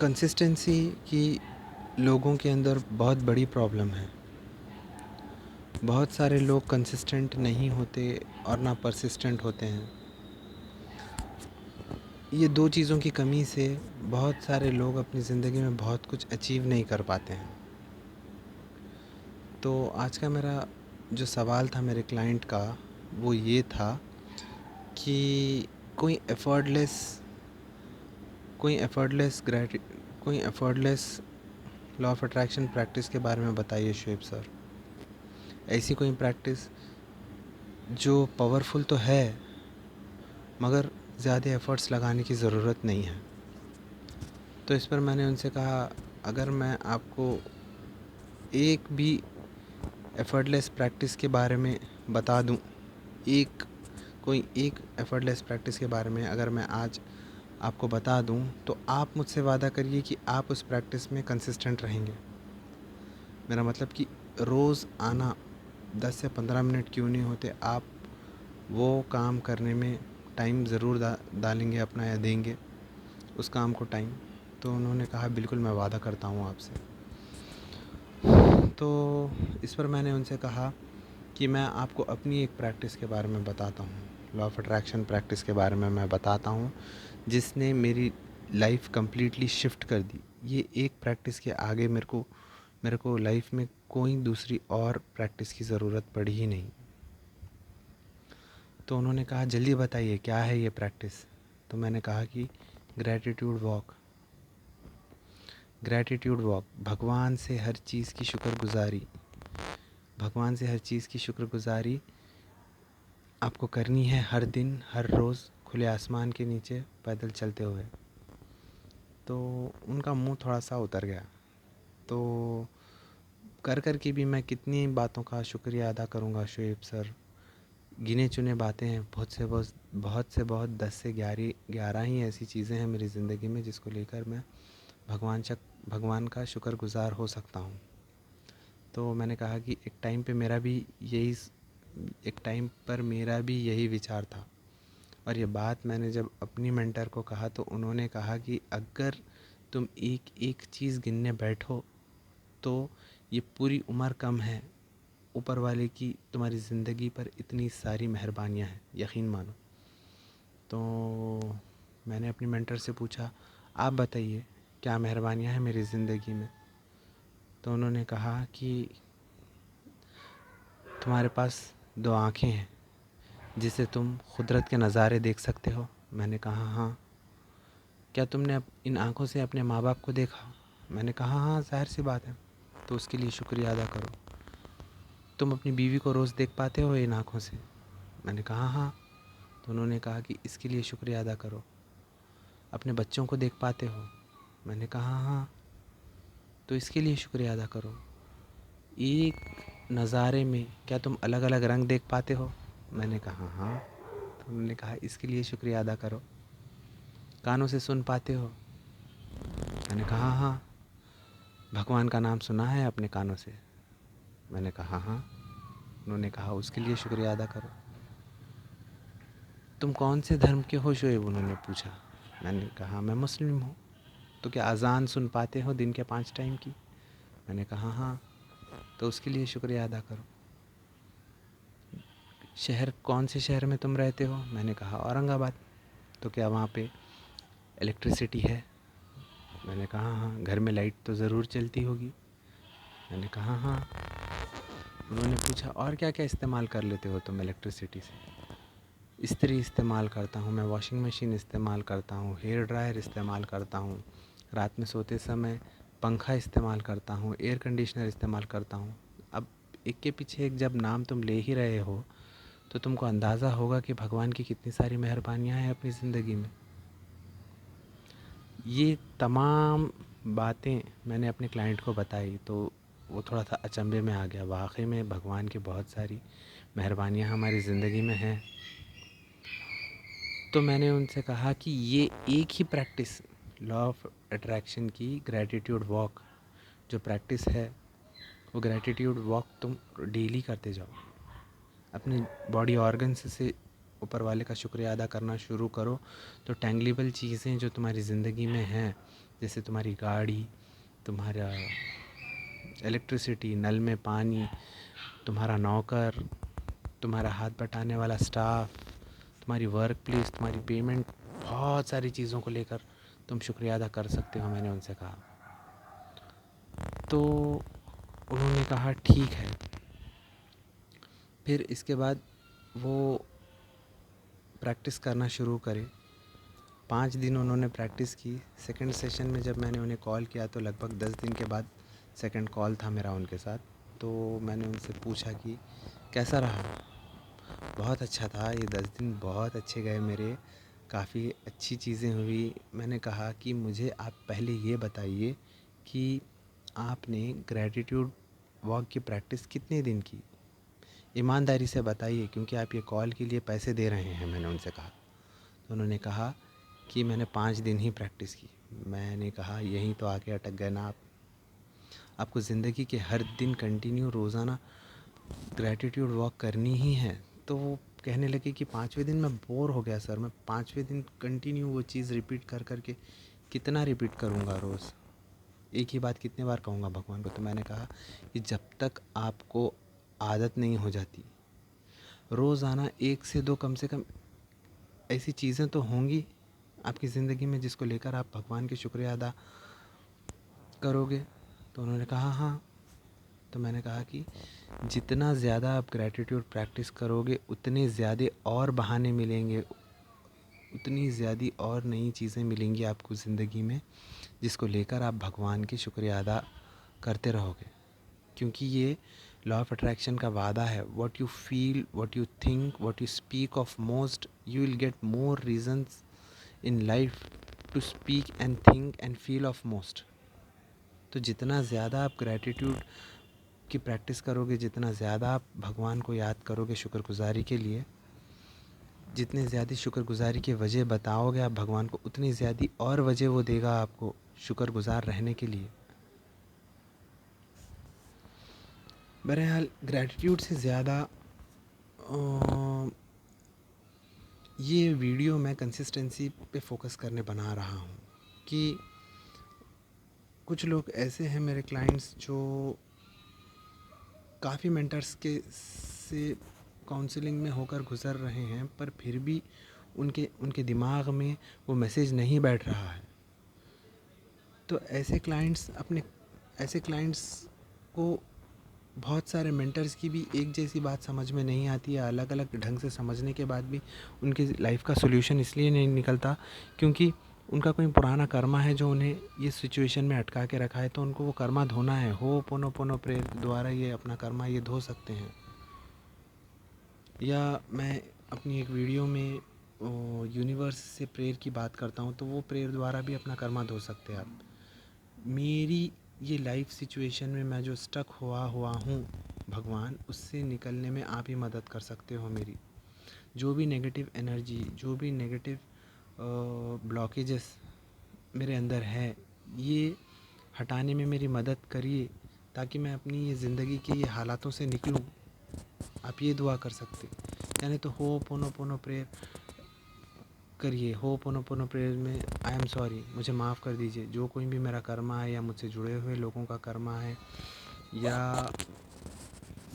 Consistency की लोगों के अंदर बहुत बड़ी प्रॉब्लम है। बहुत सारे लोग कंसिस्टेंट नहीं होते और ना परसिस्टेंट होते हैं। ये दो चीज़ों की कमी से बहुत सारे लोग अपनी ज़िंदगी में बहुत कुछ अचीव नहीं कर पाते हैं। तो आज का मेरा जो सवाल था मेरे क्लाइंट का, वो ये था कि कोई एफर्टलेस कोई एफर्टलेस ग्रेटि कोई effortless law of attraction practice के बारे में बताइए शुएब सर। ऐसी कोई प्रैक्टिस जो पावरफुल तो है मगर ज़्यादा एफ़र्ट्स लगाने की ज़रूरत नहीं है। तो इस पर मैंने उनसे कहा, अगर मैं आपको एक भी एफ़र्टलेस प्रैक्टिस के बारे में बता दूं, एक एफ़र्टलेस प्रैक्टिस के बारे में अगर मैं आज आपको बता दूं, तो आप मुझसे वादा करिए कि आप उस प्रैक्टिस में कंसिस्टेंट रहेंगे। मेरा मतलब कि रोज़ आना 10 से 15 मिनट क्यों नहीं होते, आप वो काम करने में टाइम ज़रूर डालेंगे अपना या देंगे उस काम को टाइम। तो उन्होंने कहा बिल्कुल मैं वादा करता हूँ आपसे। तो इस पर मैंने उनसे कहा कि मैं आपको अपनी एक प्रैक्टिस के बारे में बताता हूँ, लॉ ऑफ अट्रैक्शन प्रैक्टिस के बारे में मैं बताता हूँ, जिसने मेरी लाइफ कम्प्लीटली शिफ्ट कर दी। ये एक प्रैक्टिस के आगे मेरे को लाइफ में कोई दूसरी और प्रैक्टिस की ज़रूरत पड़ी ही नहीं। तो उन्होंने कहा जल्दी बताइए क्या है ये प्रैक्टिस। तो मैंने कहा कि ग्रैटिट्यूड वॉक। ग्रैटिट्यूड वॉक, भगवान से हर चीज़ की शुक्रगुजारी, भगवान से हर चीज़ की शुक्रगुजारी आपको करनी है हर दिन, हर रोज़, खुले आसमान के नीचे पैदल चलते हुए। तो उनका मुंह थोड़ा सा उतर गया। तो कर के भी मैं कितनी बातों का शुक्रिया अदा करूँगा शुएब सर। गिने चुने बातें हैं, बहुत 10 से 11 ही ऐसी चीज़ें हैं मेरी ज़िंदगी में जिसको लेकर मैं भगवान का शुक्रगुज़ार हो सकता हूँ। तो मैंने कहा कि एक टाइम पर मेरा भी यही विचार था। और ये बात मैंने जब अपनी मेंटर को कहा तो उन्होंने कहा कि अगर तुम एक एक चीज़ गिनने बैठो तो ये पूरी उम्र कम है। ऊपर वाले की तुम्हारी ज़िंदगी पर इतनी सारी मेहरबानियाँ हैं, यकीन मानो। तो मैंने अपनी मेंटर से पूछा, आप बताइए क्या मेहरबानियाँ हैं मेरी ज़िंदगी में। तो उन्होंने कहा कि तुम्हारे पास दो आँखें हैं जिससे तुम कुदरत के नज़ारे देख सकते हो। मैंने कहा हाँ। क्या तुमने इन आँखों से अपने माँ बाप को देखा। मैंने कहा हाँ, ज़ाहिर सी बात है। तो उसके लिए शुक्रिया अदा करो। तुम अपनी बीवी को रोज़ देख पाते हो इन आँखों से। मैंने कहा हाँ। तो उन्होंने कहा कि इसके लिए शुक्रिया अदा करो। अपने बच्चों को देख पाते हो। मैंने कहा हाँ। तो इसके लिए शुक्रिया अदा करो। एक नज़ारे में क्या तुम अलग अलग रंग देख पाते हो। मैंने कहा हाँ। तो उन्होंने कहा इसके लिए शुक्रिया अदा करो। कानों से सुन पाते हो। मैंने कहा हाँ। भगवान का नाम सुना है अपने कानों से। मैंने कहा हाँ। उन्होंने कहा उसके लिए शुक्रिया अदा करो। तुम कौन से धर्म के हो शोएब, उन्होंने पूछा। मैंने कहा मैं मुस्लिम हूँ। तो क्या अज़ान सुन पाते हो दिन के 5 टाइम की। मैंने कहा हाँ। तो उसके लिए शुक्रिया अदा करो। कौन से शहर में तुम रहते हो। मैंने कहा औरंगाबाद। तो क्या वहाँ पे इलेक्ट्रिसिटी है। मैंने कहा हाँ। घर में लाइट तो ज़रूर चलती होगी। मैंने कहा हाँ। उन्होंने पूछा और क्या क्या इस्तेमाल कर लेते हो तुम इलेक्ट्रिसिटी से। इस्त्री इस्तेमाल करता हूँ मैं, वॉशिंग मशीन इस्तेमाल करता हूँ, हेयर ड्रायर इस्तेमाल करता हूँ, रात में सोते समय पंखा इस्तेमाल करता हूँ, एयर कंडीशनर इस्तेमाल करता हूँ। अब एक के पीछे एक जब नाम तुम ले ही रहे हो तो तुमको अंदाज़ा होगा कि भगवान की कितनी सारी मेहरबानियाँ हैं अपनी ज़िंदगी में। ये तमाम बातें मैंने अपने क्लाइंट को बताई तो वो थोड़ा सा अचंभे में आ गया। वाकई में भगवान की बहुत सारी मेहरबानियाँ हमारी ज़िंदगी में हैं। तो मैंने उनसे कहा कि ये एक ही प्रैक्टिस, लॉ ऑफ अट्रैक्शन की ग्रैटिट्यूड वॉक जो प्रैक्टिस है, वो ग्रैटिट्यूड वॉक तुम डेली करते जाओ। अपने बॉडी ऑर्गन्स से ऊपर वाले का शुक्रिया अदा करना शुरू करो तो टेंजिबल चीज़ें जो तुम्हारी ज़िंदगी में हैं जैसे तुम्हारी गाड़ी, तुम्हारा इलेक्ट्रिसिटी, नल में पानी, तुम्हारा नौकर, तुम्हारा हाथ बटाने वाला स्टाफ, तुम्हारी वर्क प्लेस, तुम्हारी पेमेंट, बहुत सारी चीज़ों को लेकर तुम शुक्रिया अदा कर सकते हो, मैंने उनसे कहा। तो उन्होंने कहा ठीक है। फिर इसके बाद वो प्रैक्टिस करना शुरू करे। 5 दिन उन्होंने प्रैक्टिस की। सेकंड सेशन में जब मैंने उन्हें कॉल किया तो लगभग 10 दिन के बाद सेकंड कॉल था मेरा उनके साथ। तो मैंने उनसे पूछा कि कैसा रहा। बहुत अच्छा था, ये 10 दिन बहुत अच्छे गए मेरे, काफ़ी अच्छी चीज़ें हुई। मैंने कहा कि मुझे आप पहले ये बताइए कि आपने ग्रैटिट्यूड वॉक की प्रैक्टिस कितने दिन की, ईमानदारी से बताइए, क्योंकि आप ये कॉल के लिए पैसे दे रहे हैं, मैंने उनसे कहा। तो उन्होंने कहा कि मैंने 5 दिन ही प्रैक्टिस की। मैंने कहा यहीं तो आके अटक गए ना आप। आपको ज़िंदगी के हर दिन कंटिन्यू रोज़ाना ग्रैटिट्यूड वॉक करनी ही है। तो वो कहने लगे कि 5वें दिन मैं बोर हो गया सर, मैं 5वें दिन कंटिन्यू वो चीज़ रिपीट कर कर के कितना रिपीट करूँगा रोज़, एक ही बात कितने बार कहूँगा भगवान को। तो मैंने कहा कि जब तक आपको आदत नहीं हो जाती, रोज़ाना 1 से 2 कम से कम ऐसी चीज़ें तो होंगी आपकी ज़िंदगी में जिसको लेकर आप भगवान की शुक्रिया अदा करोगे। तो उन्होंने कहा हाँ। तो मैंने कहा कि जितना ज़्यादा आप ग्रैटिट्यूड प्रैक्टिस करोगे उतने ज़्यादा और बहाने मिलेंगे, उतनी ज़्यादा और नई चीज़ें मिलेंगी आपको ज़िंदगी में जिसको लेकर आप भगवान की शुक्रिया अदा करते रहोगे। क्योंकि ये लॉ ऑफ अट्रैक्शन का वादा है, what you feel, what you think, what you speak of most, you will get more reasons in life to speak and think and feel of most. तो जितना ज़्यादा आप ग्रैटिट्यूड की प्रैक्टिस करोगे, जितना ज़्यादा आप भगवान को याद करोगे शुक्रगुजारी के लिए, जितने ज़्यादा शुक्रगुजारी की वजह बताओगे आप भगवान को, उतनी ज़्यादा और वजह वो देगा आपको शुक्रगुजार रहने के लिए। बहरहाल ग्रैटिट्यूड से ज़्यादा ये वीडियो मैं कंसिस्टेंसी पे फोकस करने बना रहा हूँ कि कुछ लोग ऐसे हैं मेरे क्लाइंट्स जो काफ़ी मेंटर्स के से काउंसलिंग में होकर गुज़र रहे हैं, पर फिर भी उनके उनके दिमाग में वो मैसेज नहीं बैठ रहा है। तो ऐसे क्लाइंट्स को बहुत सारे मेंटर्स की भी एक जैसी बात समझ में नहीं आती है। अलग अलग ढंग से समझने के बाद भी उनकी लाइफ का सोल्यूशन इसलिए नहीं निकलता क्योंकि उनका कोई पुराना कर्मा है जो उन्हें ये सिचुएशन में अटका के रखा है। तो उनको वो कर्मा धोना है। होपोनोपोनो प्रेयर द्वारा ये अपना कर्मा ये धो सकते हैं। या मैं अपनी एक वीडियो में यूनिवर्स से प्रेयर की बात करता हूँ, तो वो प्रेयर द्वारा भी अपना कर्मा धो सकते हैं आप। मेरी ये लाइफ सिचुएशन में मैं जो स्टक हुआ हूँ भगवान, उससे निकलने में आप ही मदद कर सकते हो। मेरी जो भी नेगेटिव एनर्जी, जो भी नेगेटिव ब्लॉकेजेस मेरे अंदर है, ये हटाने में मेरी मदद करिए ताकि मैं अपनी ये ज़िंदगी के ये हालातों से निकलूँ। आप ये दुआ कर सकते, यानी तो होपोनोपोनो प्रेयर करिए। होपोनोपोनो प्रेयर में आई एम सॉरी, मुझे माफ़ कर दीजिए, जो कोई भी मेरा कर्मा है या मुझसे जुड़े हुए लोगों का कर्मा है या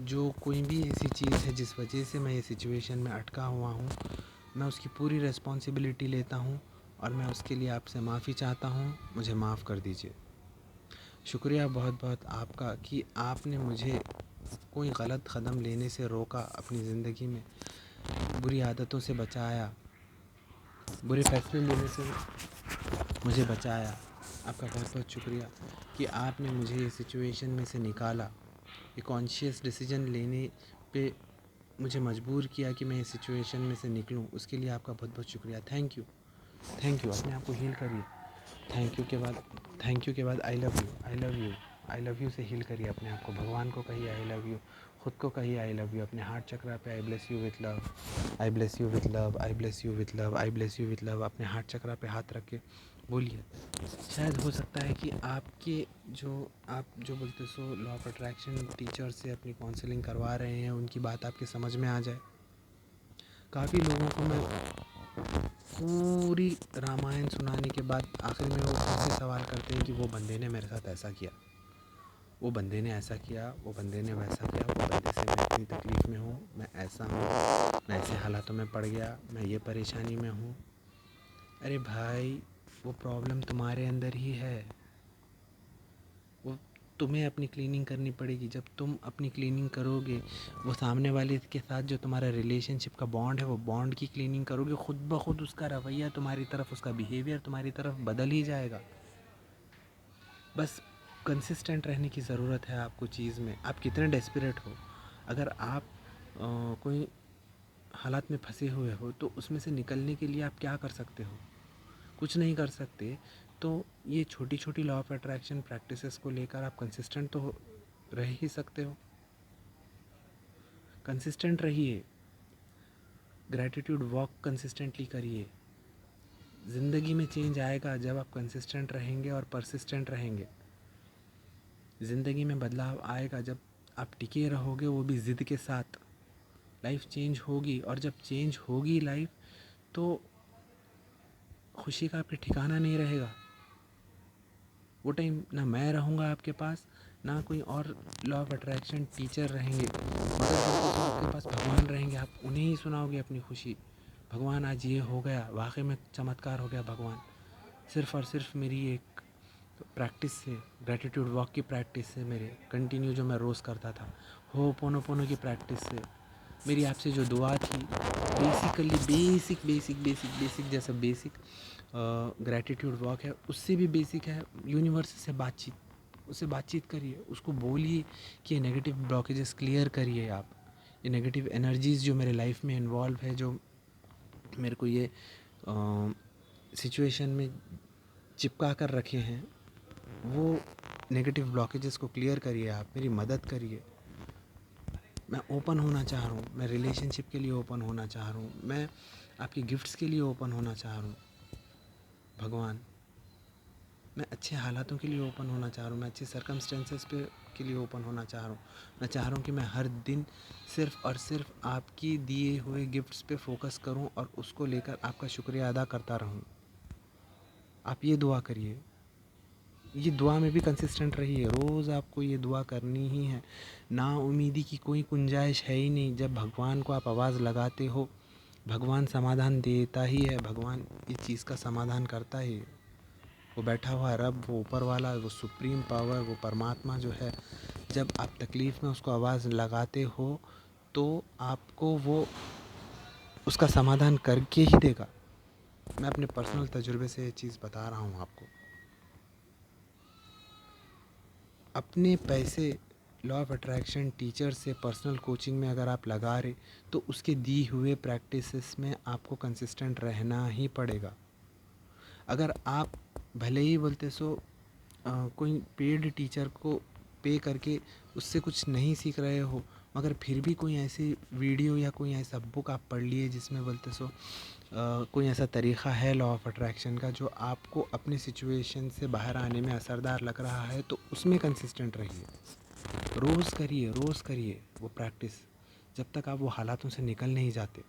जो कोई भी ऐसी चीज़ है जिस वजह से मैं ये सिचुएशन में अटका हुआ हूँ, मैं उसकी पूरी रिस्पॉन्सिबिलिटी लेता हूँ और मैं उसके लिए आपसे माफ़ी चाहता हूँ। मुझे माफ़ कर दीजिए। शुक्रिया बहुत बहुत आपका कि आपने मुझे कोई गलत कदम लेने से रोका, अपनी ज़िंदगी में बुरी आदतों से बचाया, बुरे फैसले लेने से मुझे बचाया। आपका बहुत बहुत शुक्रिया कि आपने मुझे इस सिचुएशन में से निकाला, ये कॉन्शियस डिसीजन लेने पे मुझे मजबूर किया कि मैं इस सिचुएशन में से निकलूं। उसके लिए आपका बहुत बहुत शुक्रिया। Thank you. अपने आप को हील करिए। थैंक यू के बाद I love you, I love you, I love you से हील करिए अपने आप को। भगवान को कहिए आई लव यू, ख़ुद को कहिए आई लव यू। अपने हार्ट चक्रा पे आई bless you with love, I bless you with love, I bless you with love, I bless you with love. अपने हार्ट चक्रा पे हाथ रख के बोलिए। शायद हो सकता है कि आपके आप जो बोलते so law of attraction teacher से अपनी काउंसलिंग करवा रहे हैं, उनकी बात आपके समझ में आ जाए। काफ़ी लोगों को मैं पूरी रामायण सुनाने के बाद आखिर में वो फिर से सवाल करते हैं कि वो बंदे ने मेरे साथ ऐसा किया, वो बंदे ने ऐसा किया, वो बंदे ने वैसा किया, वो बंदे से मैं इतनी तकलीफ़ में हूँ, मैं ऐसा हूँ, मैं ऐसे हालातों में पड़ गया, मैं ये परेशानी में हूँ। अरे भाई, वो प्रॉब्लम तुम्हारे अंदर ही है। वो तुम्हें अपनी क्लीनिंग करनी पड़ेगी। जब तुम अपनी क्लीनिंग करोगे, वो सामने वाले के साथ जो तुम्हारा रिलेशनशिप का बॉन्ड है, वो बॉन्ड की क्लीनिंग करोगे, खुद ब खुद उसका रवैया तुम्हारी तरफ, उसका बिहेवियर तुम्हारी तरफ बदल ही जाएगा। बस कंसिस्टेंट रहने की ज़रूरत है आपको चीज़ में। आप कितने डेस्परेट हो, अगर आप कोई हालात में फंसे हुए हो तो उसमें से निकलने के लिए आप क्या कर सकते हो? कुछ नहीं कर सकते। तो ये छोटी छोटी लॉ ऑफ अट्रैक्शन प्रैक्टिसेस को लेकर आप कंसिस्टेंट तो रह ही सकते हो। कंसिस्टेंट रहिए, ग्रैटिट्यूड वॉक कंसिस्टेंटली करिए। ज़िंदगी में चेंज आएगा जब आप कंसिस्टेंट रहेंगे और परसिस्टेंट रहेंगे। ज़िंदगी में बदलाव आएगा जब आप टिके रहोगे, वो भी ज़िद के साथ। लाइफ चेंज होगी, और जब चेंज होगी लाइफ, तो खुशी का आपके ठिकाना नहीं रहेगा। वो टाइम ना मैं रहूँगा आपके पास, ना कोई और लॉ ऑफ अट्रैक्शन टीचर रहेंगे, मगर तो आपके पास भगवान रहेंगे। आप उन्हें ही सुनाओगे अपनी खुशी। भगवान आज ये हो गया, वाकई में चमत्कार हो गया भगवान, सिर्फ़ और सिर्फ मेरी एक प्रैक्टिस से, ग्रैटिट्यूड वॉक की प्रैक्टिस से, मेरे कंटिन्यू जो मैं रोज़ करता था, हो पोनो पोनो की प्रैक्टिस से, मेरी आपसे जो दुआ थी, बेसिकली बेसिक जैसा बेसिक ग्रैटिट्यूड वॉक है, उससे भी बेसिक है यूनिवर्स से बातचीत। उससे बातचीत करिए, उसको बोलिए कि ये नेगेटिव ब्लॉकेजेस क्लियर करिए आप। ये नेगेटिव एनर्जीज़ जो मेरे लाइफ में इन्वॉल्व है, जो मेरे को ये सिचुएशन में चिपका कर रखे हैं, वो नेगेटिव ब्लॉकेजेस को क्लियर करिए आप, मेरी मदद करिए। मैं ओपन होना चाह रहा हूँ, मैं रिलेशनशिप के लिए ओपन होना चाह रहा हूँ, मैं आपकी गिफ्ट्स के लिए ओपन होना चाह रहा हूँ भगवान। मैं अच्छे हालातों के लिए ओपन होना चाह रहा हूँ, मैं अच्छे सर्कमस्टेंसेस पे के लिए ओपन होना चाह रहा हूँ। मैं चाह रहा हूँ कि मैं हर दिन सिर्फ़ और सिर्फ आपकी दिए हुए गिफ्ट्स पे फोकस करूँ और उसको लेकर आपका शुक्रिया अदा करता रहूँ। आप ये दुआ करिए, ये दुआ में भी कंसिस्टेंट रहिए। रोज़ आपको ये दुआ करनी ही है। ना उम्मीदी की कोई गुंजाइश है ही नहीं। जब भगवान को आप आवाज़ लगाते हो, भगवान समाधान देता ही है, भगवान इस चीज़ का समाधान करता ही है। वो बैठा हुआ रब, वो ऊपर वाला, वो सुप्रीम पावर, वो परमात्मा जो है, जब आप तकलीफ़ में उसको आवाज़ लगाते हो तो आपको वो उसका समाधान करके ही देगा। मैं अपने पर्सनल तजुर्बे से ये चीज़ बता रहा हूँ आपको। अपने पैसे लॉ ऑफ अट्रैक्शन टीचर से पर्सनल कोचिंग में अगर आप लगा रहे, तो उसके दी हुए प्रैक्टिसेस में आपको कंसिस्टेंट रहना ही पड़ेगा। अगर आप भले ही बोलते सो कोई पेड टीचर को पे करके उससे कुछ नहीं सीख रहे हो, मगर फिर भी कोई ऐसी वीडियो या कोई ऐसा बुक आप पढ़ लिए जिसमें बोलते सो कोई ऐसा तरीक़ा है लॉ ऑफ अट्रैक्शन का जो आपको अपने सिचुएशन से बाहर आने में असरदार लग रहा है, तो उसमें कंसिस्टेंट रहिए। रोज़ करिए वो प्रैक्टिस, जब तक आप वो हालातों से निकल नहीं जाते।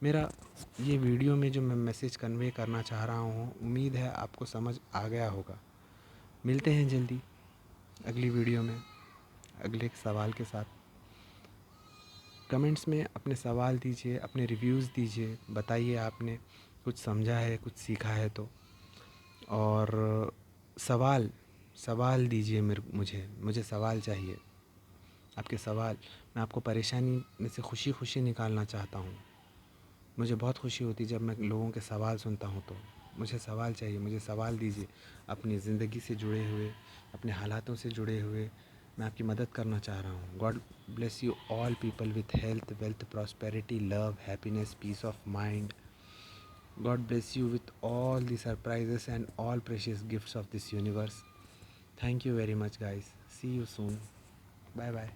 मेरा ये वीडियो में जो मैं मैसेज कन्वे करना चाह रहा हूँ, उम्मीद है आपको समझ आ गया होगा। मिलते हैं जल्दी अगली वीडियो में अगले सवाल के साथ। कमेंट्स में अपने सवाल दीजिए, अपने रिव्यूज़ दीजिए, बताइए आपने कुछ समझा है, कुछ सीखा है तो। और सवाल सवाल दीजिए मुझे सवाल चाहिए, आपके सवाल। मैं आपको परेशानी में से खुशी खुशी निकालना चाहता हूँ। मुझे बहुत खुशी होती है जब मैं लोगों के सवाल सुनता हूँ। तो मुझे सवाल चाहिए, मुझे सवाल दीजिए अपनी ज़िंदगी से जुड़े हुए, अपने हालातों से जुड़े हुए। मैं आपकी मदद करना चाह रहा हूँ। God bless you all people with health, wealth, prosperity, love, happiness, peace of mind. God bless you with all the surprises and all precious gifts of this universe. Thank you very much, guys. See you soon. Bye bye.